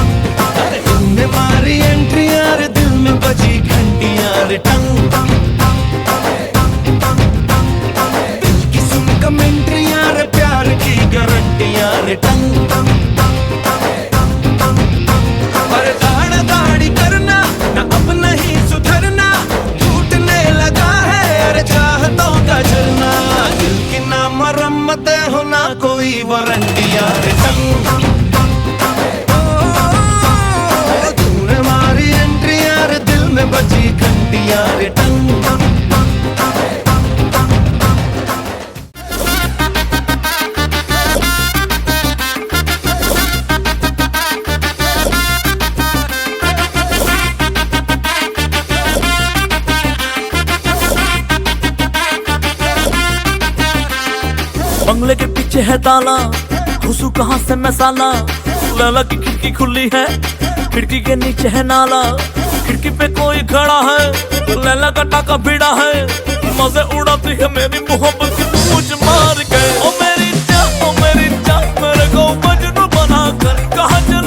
तूने मारी एंट्री यार दिल में बजी घंटी यार टंग दिल की सुन कमेंट्री यार प्यार की गारंटी यार टंग पर दाढ़ा दाढ़ी करना ना अब नहीं सुधरना टूटने लगा है यार चाहतों का झरना दिल की ना मरम्मत हो ना कोई वारंटी यार टंग तूने मारी एंट्री यार दिल में बजी घंटी यार टंग बंगले के पीछे है ताला घुसू कहाँ से मैं साला लैला की खिड़की खुली है खिड़की के नीचे है नाला खिड़की पे कोई खड़ा है लैला का टाका भिड़ा है मजे उड़ाती है मेरी मोहब्बत की मुझ मार के ओ मेरी जान मेरे को मजनू बना कर कहाँ चल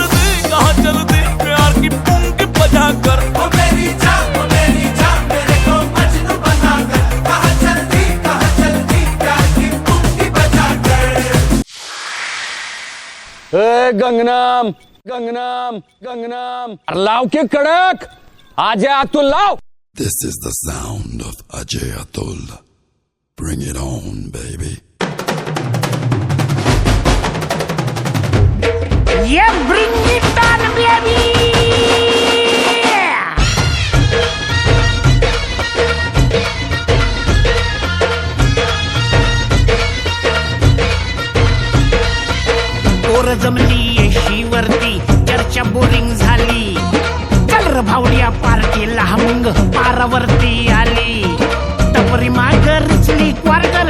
दी प्यार की पुंग बजा कर ओ मेरी जान मेरे को मजनू बना कर कहाँ चल दी प्यार की पुंगी बजा कर गंगनाम लाव के कडक आज अतुल लाव. This is the sound of Ajay Atul. Bring it on, baby. Yeah, bring it on, baby. पोर जमली येशीवरती चर्चा बोरिंग झाली कलर भावड्या पार्टीला मग पारावरती आली टपरी माग रिचली क्वार्टर